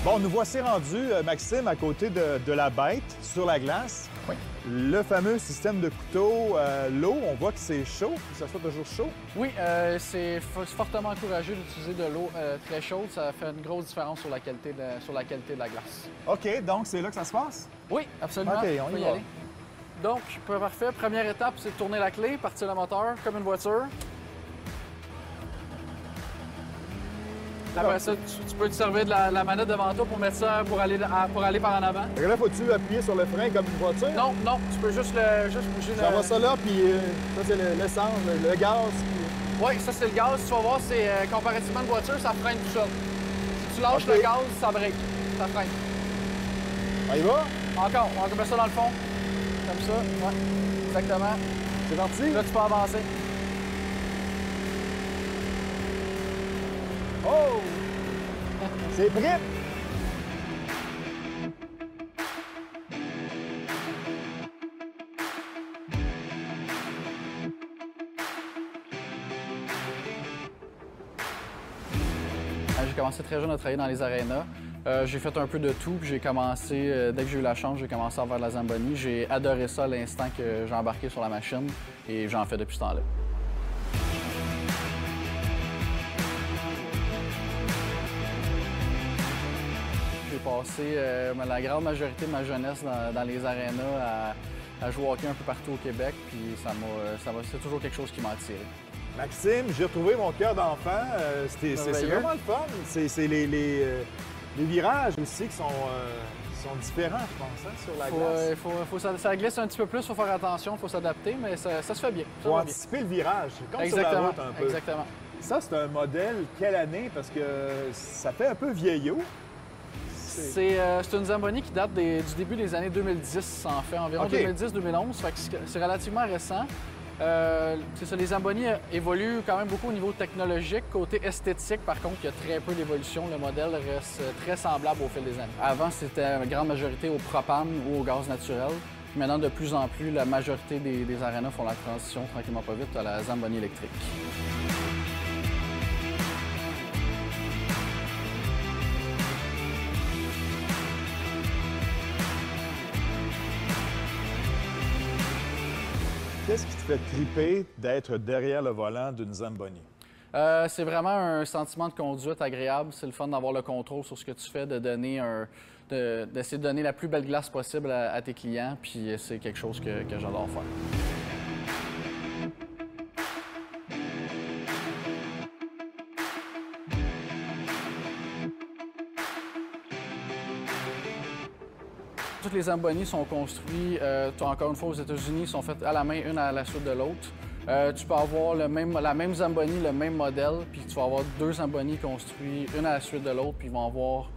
Bon, nous voici rendus, Maxime, à côté de la bête, sur la glace. Oui. Le fameux système de couteau, l'eau, on voit que c'est chaud, que ça soit toujours chaud. Oui, c'est fortement encouragé d'utiliser de l'eau très chaude. Ça fait une grosse différence sur la qualité de la glace. OK, donc c'est là que ça se passe? Oui, absolument. OK, on peut y y va. aller. Donc, parfait. Première étape, c'est de tourner la clé, partir le moteur comme une voiture. Après ça, tu peux te servir de la manette devant toi pour mettre ça, pour aller par en avant. Fait que là, faut-tu appuyer sur le frein comme une voiture? Non, non, tu peux juste bouger J'envoie ça là, puis ça, c'est l'essence, le gaz. Oui, ça, c'est le gaz. Tu vas voir, c'est comparativement à une voiture, ça freine tout seul. Si tu lâches OK. le gaz, ça break. Ça freine. On y va? Encore, on met ça dans le fond. Comme ça, ouais. Exactement. C'est parti? Là, tu peux avancer. Oh! C'est prêt! J'ai commencé très jeune à travailler dans les arénas. J'ai fait un peu de tout, puis j'ai commencé, dès que j'ai eu la chance, j'ai commencé à faire de la Zamboni. J'ai adoré ça à l'instant que j'ai embarqué sur la machine et j'en fais depuis ce temps-là. J'ai passé la grande majorité de ma jeunesse dans les arénas à jouer au hockey un peu partout au Québec, puis c'est toujours quelque chose qui m'a attiré. Maxime, j'ai retrouvé mon cœur d'enfant. C'est Merveilleux. vraiment le fun. C'est les virages aussi qui sont différents, je pense, hein, sur la glace. Ça glisse un petit peu plus, il faut faire attention, il faut s'adapter, mais ça se fait bien. Ça Pour va bien. anticiper le virage. C'est comme Exactement, sur la route un peu. exactement. Ça, c'est un modèle quelle année? Parce que ça fait un peu vieillot. C'est une Zamboni qui date du début des années 2010, en fait, environ OK. 2010-2011, fait que c'est relativement récent. C'est ça, les Zamboni évoluent quand même beaucoup au niveau technologique. Côté esthétique, par contre, il y a très peu d'évolution. Le modèle reste très semblable au fil des années. Avant, c'était en grande majorité au propane ou au gaz naturel. Puis maintenant, de plus en plus, la majorité des arénas font la transition tranquillement pas vite à la Zamboni électrique. Qu'est-ce qui te fait triper d'être derrière le volant d'une Zamboni? C'est vraiment un sentiment de conduite agréable. C'est le fun d'avoir le contrôle sur ce que tu fais, d'essayer de donner la plus belle glace possible à tes clients. Puis c'est quelque chose que j'adore faire. Toutes les Zamboni sont construits, encore une fois, aux États-Unis, sont faites à la main, une à la suite de l'autre. Tu peux avoir la même Zamboni, le même modèle, puis tu vas avoir deux Zamboni construits, une à la suite de l'autre, puis ils vont avoir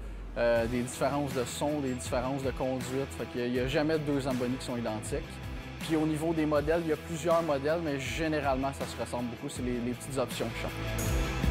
des différences de son, des différences de conduite. Fait qu'il n'y a jamais deux Zamboni qui sont identiques. Puis au niveau des modèles, il y a plusieurs modèles, mais généralement, ça se ressemble beaucoup. C'est les petites options qui changent.